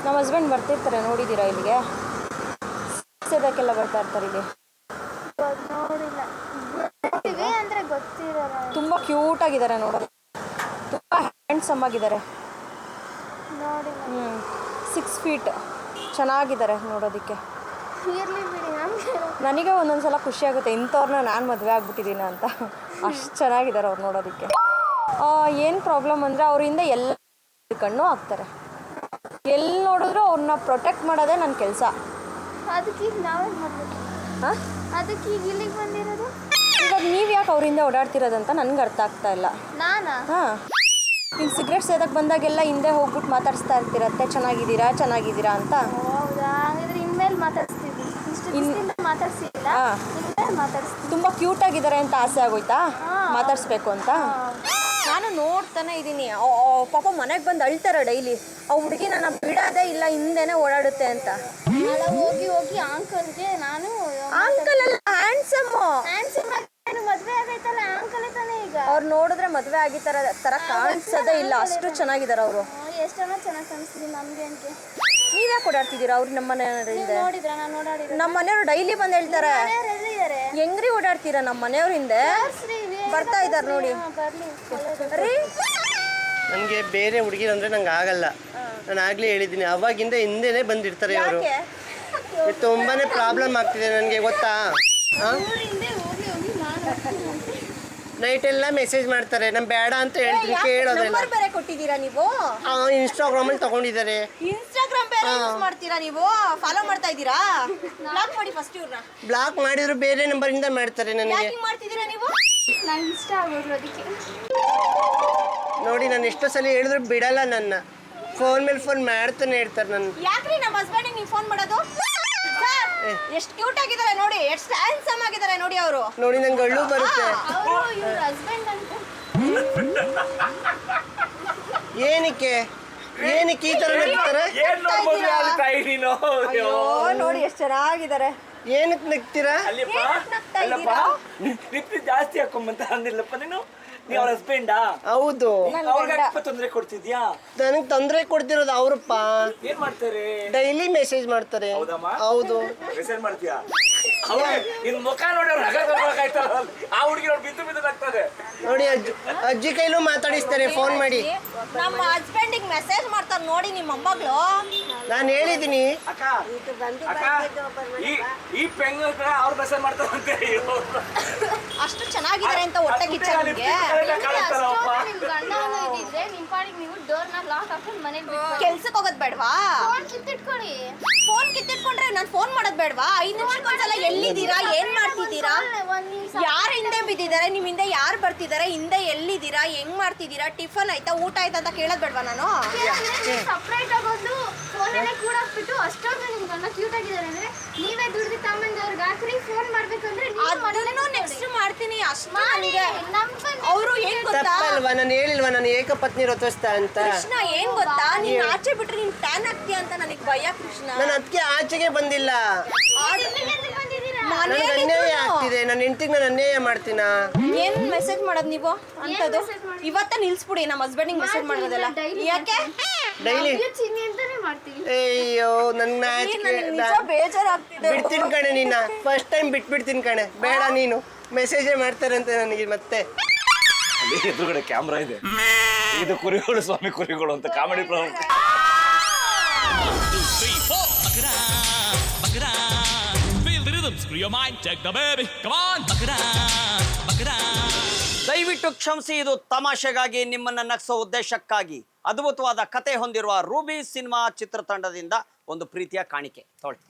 ನಮ್ಮ ಹಸ್ಬೆಂಡ್ ಬರ್ತಿರ್ತಾರೆ, ನೋಡಿದ್ದೀರಾ ಇಲ್ಲಿಗೆ? ಸೇದಕ್ಕೆಲ್ಲ ಬರ್ತಾ ಇರ್ತಾರೆ ಇಲ್ಲಿ. ನೋಡಿಲ್ಲ ಅಂದ್ರೆ ಗೊತ್ತಿರಲ್ಲ. ತುಂಬ ಕ್ಯೂಟ್ ಆಗಿದ್ದಾರೆ ನೋಡೋದು, ತುಂಬ ಹ್ಯಾಂಡ್ಸಮ್ ಆಗಿದ್ದಾರೆ. 6 ಫೀಟ್ ಚೆನ್ನಾಗಿದ್ದಾರೆ ನೋಡೋದಕ್ಕೆ. ನನಗೆ ಒಂದೊಂದು ಸಲ ಖುಷಿ ಆಗುತ್ತೆ, ಇಂಥವ್ರನ್ನ ನಾನು ಮದುವೆ ಆಗ್ಬಿಟ್ಟಿದ್ದೀನಿ ಅಂತ. ಅಷ್ಟು ಚೆನ್ನಾಗಿದ್ದಾರೆ ಅವ್ರು ನೋಡೋದಕ್ಕೆ. ಏನು ಪ್ರಾಬ್ಲಮ್ ಅಂದರೆ ಅವರಿಂದ ಎಲ್ಲ ಕಣ್ಣು ಹಾಕ್ತಾರೆ. ಎಲ್ಲಿ ನೋಡಿದ್ರು ಅವ್ರನ್ನ ಪ್ರೊಟೆಕ್ಟ್ ಮಾಡೋದೇ ನನ್ನ ಕೆಲಸ. ಅದಕ್ಕೆ ನಾವೇನು ಮಾಡಬೇಕು? ಅದಕ್ಕೆ ಈಗ ಇಲ್ಲಿಗೆ ಬಂದಿರೋದು. ಇವಾಗ ನೀವು ಯಾಕೆ ಅವರಿಂದ ಓಡಾಡ್ತಿರೋದಂತ ನನಗೆ ಅರ್ಥ ಆಗ್ತಾ ಇಲ್ಲ. ಹಾಂ, ಈಗ ಸಿಗರೇಟ್ ಸೇದಕ್ಕೆ ಬಂದಾಗೆಲ್ಲ ಹಿಂದೆ ಹೋಗ್ಬಿಟ್ಟು ಮಾತಾಡಿಸ್ತಾ ಇರ್ತಿರತ್ತೆ, ಚೆನ್ನಾಗಿದ್ದೀರಾ ಅಂತ. ಹೌದಾ? ಹಾಗಾದ್ರೆ ಇನ್ಮೇಲೆ ಮಾತಾಡಿಸ್ತೀವಿ. ಮಾತಾಡ್ಸಿಲ್ಲ, ತುಂಬ ಕ್ಯೂಟ್ ಆಗಿದ್ದಾರೆ ಅಂತ ಆಸೆ ಆಗೋಯ್ತಾ ಮಾತಾಡಿಸ್ಬೇಕು ಅಂತ. ನಾನು ನೋಡ್ತಾನೆ ಇದ್ದೀನಿ, ಪಾಪ ಮನೆಗೆ ಬಂದು ಅಳ್ತಾರೆ ಡೈಲಿ. ಆ ಹುಡುಗಿ ನನ್ನ ಬಿಡೋದೇ ಇಲ್ಲ, ಹಿಂದೆನೇ ಓಡಾಡುತ್ತೆ ಅಂತ. ಹೋಗಿ ಅಂಕಲ್ಗೆ ನಾನು ಅಂಕಲ್ ಅಲ್ಲ, ಹ್ಯಾಂಡ್ಸಮ್ ಮದ್ವೆ ಆಗೈತಲ್ಲ ಅಂಕಲ್ ತಾನೆ. ಈಗ ಅವ್ರು ನೋಡಿದ್ರೆ ಮದುವೆ ಆಗಿತರ ತರ ಕಾಣಿಸೋದೇ ಇಲ್ಲ, ಅಷ್ಟು ಚೆನ್ನಾಗಿದ್ದಾರೆ ಅವರು. ಎಷ್ಟನ್ನ ಚೆನ್ನಾಗಿ ಕಾಣಿಸ್ತೀನಿ ನಮ್ಗೆ. ಅಂಕೆ ನೀವ್ಯಾಕೆ ಓಡಾಡ್ತಿದ್ದೀರಾ? ಅವ್ರು ನಮ್ಮ ಮನೆಯವ್ರು ಹಿಂದೆ. ನೋಡಿದ್ರ? ನಾನು ಓಡಾಡಿದ್ರೆ ನಮ್ಮ ಮನೆಯವ್ರು ಡೈಲಿ ಬಂದು ಹೇಳ್ತಾರೆ. ಹೆಂಗ್ರಿ ಓಡಾಡ್ತೀರಾ? ನಮ್ಮ ಮನೆಯವ್ರ ಹಿಂದೆ ಬರ್ತಾ ಇದ್ದಾರೆ ನೋಡಿ. ನನಗೆ ಬೇರೆ ಹುಡುಗಿರು ಅಂದರೆ ನಂಗೆ ಆಗಲ್ಲ. ನಾನು ಆಗಲೇ ಹೇಳಿದ್ದೀನಿ, ಅವಾಗಿಂದ ಹಿಂದೆನೇ ಬಂದಿರ್ತಾರೆ ಅವರು. ತುಂಬಾ ಪ್ರಾಬ್ಲಮ್ ಆಗ್ತಿದೆ ನನಗೆ, ಗೊತ್ತಾ? ನೈಟೆಲ್ಲ ಮೆಸೇಜ್ ಮಾಡ್ತಾರೆ, ನಾನು ಬೇಡ ಅಂತ ಹೇಳ್ತೀನಿ, ಕೇಳೋದಿಲ್ಲ. ಬೇರೆ ಕೊಟ್ಟಿದ್ದೀರಾ ನೀವು? ಇನ್ಸ್ಟಾಗ್ರಾಮಲ್ಲಿ ತಗೊಂಡಿದ್ದಾರೆ. ಇನ್ಸ್ಟಾಗ್ರಾಮ್ ಬೇರೆ ಯೂಸ್ ಮಾಡ್ತೀರಾ ನೀವು? ಫಾಲೋ ಮಾಡ್ತಾ ಇದ್ದೀರಾ? ಬ್ಲಾಕ್ ಮಾಡಿ ಫಸ್ಟ್ ಇವ್ರನ್ನ. ಬ್ಲಾಕ್ ಮಾಡಿದ್ರು ಬೇರೆ ನಂಬರಿಂದ ಮಾಡ್ತಾರೆ ನನಗೆ. ಯಾಕೆ ಮಾಡ್ತಿದ್ದೀರಾ ನೀವು? ನಂಗೆ ಇಷ್ಟ ಆಗೋದು ಅದಕ್ಕೆ. ನೋಡಿ, ನಾನು ಎಷ್ಟೋ ಸಲ ಹೇಳಿದ್ರು ಬಿಡಲ್ಲ ನನ್ನ. ಫೋನ್ ಮೇಲೆ ಫೋನ್ ಮಾಡ್ತಾನೆ ಇರ್ತಾರೆ ನನ್ನ. ಯಾಕ್ರಿ ನಮ್ಮ ಹಸ್ಬೆಂಡಿಗೆ ನೀವು ಫೋನ್ ಮಾಡೋದು? ಎಷ್ಟು ಕ್ಯೂಟ್ ಆಗಿದ್ದಾರೆ ನೋಡಿ, ಎಷ್ಟು ಹ್ಯಾಂಡ್ಸಮ್ ಆಗಿದ್ದಾರೆ ನೋಡಿ ಅವರು. ನೋಡಿ, ನಂಗೆ ಅಳ್ಳು ಬರುತ್ತೆ. ಇವ್ರ ಹಸ್ಬೆಂಡ್ ಅಂತ ಏನಕ್ಕೆ ಈ ತರ ನಗ್ತಾರೆ? ನೋಡಿ ಎಷ್ಟು ಚೆನ್ನಾಗಿದ್ದಾರೆ. ಏನಕ್ಕೆ ನಗ್ತೀರಾ? ಜಾಸ್ತಿ ಹಾಕೊಂಬಂತ ಅಂದಿಲ್ಲಪ್ಪ ನೀನು. ನೀವ್ ಅವ್ರ ಹಸ್ಬೆಂಡಾ? ಹೌದು. ತೊಂದರೆ ಕೊಡ್ತಿದ್ಯಾ? ನನಗೆ ತೊಂದರೆ ಕೊಡ್ತಿರೋದು ಅವರಪ್ಪ. ಏನ್ ಮಾಡ್ತಾರೆ? ಡೈಲಿ ಮೆಸೇಜ್ ಮಾಡ್ತಾರೆ. ಹೌದು. ಮೆಸೇಜ್ ಮಾಡ್ತೀಯಾ? ನಿನ್ ಮುಖ ನೋಡಿ ಆ ಹುಡುಗಿ ನೋಡಿ ಬಿದ್ದು ಆಗ್ತದೆ ನೋಡಿ. ಅಜ್ಜಿ ಕೈಲೂ ಮಾತಾಡಿಸ್ತಾರೆ ಫೋನ್ ಮಾಡಿ. ನಮ್ಮ ಹಸ್ಬೆಂಡಿಗೆ ಮೆಸೇಜ್ ಮಾಡ್ತಾರೆ ನೋಡಿ ನಿಮ್ಮ ಮೊಮ್ಮಗಳು. ನಾನು ಹೇಳಿದ್ದೀನಿ. ಈ ಪೆಂಗ್ ಅವ್ರು ಮೆಸೇಜ್ ಮಾಡ್ತಾರಂತೆ. ಅಷ್ಟು ಚೆನ್ನಾಗಿದ್ದಾರೆ ಅಂತ ಹೊಟ್ಟೆ ಕಿಚ್ಚನಿಗೆ. ಕೆಲ್ಸಕ್ಕೆ ಹೋಗೋದ್ ಬೇಡವಾ? ಫೋನ್ ಕಿತ್ತಿಟ್ಕೊಂಡ್ರೆ ನಾನು ಫೋನ್ ಮಾಡೋದ್ ಬೇಡವಾ? 5 ನಿಮಿಷಕ್ಕೊಂದ್ಸಲ ಎಲ್ಲಿದ್ದೀರಾ, ಏನ್ ಮಾಡ್ತಿದ್ದೀರಾ, ಯಾರ ಹಿಂದೆ ಬಿದ್ದಿದ್ದಾರೆ, ನಿಮ್ ಹಿಂದೆ ಯಾರು ಬರ್ತಿದ್ದಾರೆ, ಹಿಂದೆ ಎಲ್ಲಿದ್ದೀರಾ, ಹೆಂಗ್ ಮಾಡ್ತಿದ್ದೀರಾ, ಟಿಫನ್ ಆಯ್ತಾ, ಊಟ ಆಯ್ತಾ ಅಂತ ಕೇಳೋದ್ ಬೇಡವಾ ನಾನು? ಸಪ್ರೇಟ್ ಆಗೋದು ಫೋನಲ್ಲೇ ಕೂಡ ಹಾಕ್ಬಿಟ್ಟು ಅಷ್ಟೊಂದು ನಿಮ್ಗನ್ನ ಕ್ಯೂಟ್ ಆಗಿದ್ದಾರೆ ಅಂದ್ರೆ ನೀವೇ ದುಡ್ದು ತಮ್ಮಂದವ್ರಿಗೆ ಹಾಕ್ರಿ. ಫೋನ್ ಮಾಡ್ಬೇಕಂದ್ರೆ ಅದನ್ನು ನೆಕ್ಸ್ಟ್ ಮಾಡ್ತೀನಿ. ಅಷ್ಟು ಅವರು ಏನ್ ಗೊತ್ತಾ? ತಪ್ಪಲ್ವಾ? ನಾನು ಹೇಳಿಲ್ವಾ ನಾನು ಏಕಪತ್ನಿ ವ್ರತಸ್ಥ ಅಂತ? ಕೃಷ್ಣ ಏನ್ ಗೊತ್ತಾ, ನೀನ್ ಆಚೆ ಬಿಟ್ರೆ ನೀನ್ ಟ್ಯಾನ್ ಆಗ್ತೀಯ ಅಂತ ನನಗೆ ಭಯ ಕೃಷ್ಣ. ನಾನು ಅದಕ್ಕೆ ಆಚೆಗೆ ಬಂದಿಲ್ಲ. ನನಗೆ ಅನ್ಯಾಯ ಆಗ್ತಿದೆ. ನನ್ನ ಹೆಂಡತಿಗೆ ನಾನು ಅನ್ಯಾಯ ಮಾಡ್ತೀನ? ಏನ್ ಮೆಸೇಜ್ ಮಾಡೋದು ನೀವು ಅಂತದ್ದು? ಇವತ್ತ ನಿಲ್ಸ್ಬಿಡಿ ನಮ್ಮ ಹಸ್ಬೆಂಡಿಗೆ ಮೆಸೇಜ್ ಮಾಡೋದೆಲ್ಲ. ಯಾಕೆ ಡೈಲಿ? ಅಯ್ಯೋ, ನನ್ನ ಬೇಜಾರಾಗ್ತಿದೆ. ಬಿಡ್ತೀನಿ ಕಣೆ ನಿನ್ನ. ಫಸ್ಟ್ ಟೈಮ್ ಬಿಟ್ಬಿಡ್ತೀನಿ ಕಣೆ. ಬೇಡ ನೀನು ಮೆಸೇಜೇ ಮಾಡ್ತಾರಂತೆ ನನಗೆ ಮತ್ತೆ. ಎದುರುಗಡೆ ಕ್ಯಾಮ್ರಾ ಇದೆ. ಇದು ಕುರಿಗಳು, ಸ್ವಾಮಿ ಕುರಿಗಳು ಅಂತ ಕಾಮಿಡಿ ಪ್ರೋಗ್ರಾಮ್. ದಯವಿಟ್ಟು ಕ್ಷಮಿಸಿ, ಇದು ತಮಾಷೆಗಾಗಿ, ನಿಮ್ಮನ್ನ ನಗಿಸೋ ಉದ್ದೇಶಕ್ಕಾಗಿ ಅದ್ಭುತವಾದ ಕತೆ ಹೊಂದಿರುವ ರೂಬಿ ಸಿನಿಮಾ ಚಿತ್ರತಂಡದಿಂದ ಒಂದು ಪ್ರೀತಿಯ ಕಾಣಿಕೆ ತೊಗೊಳ್ಳಿ.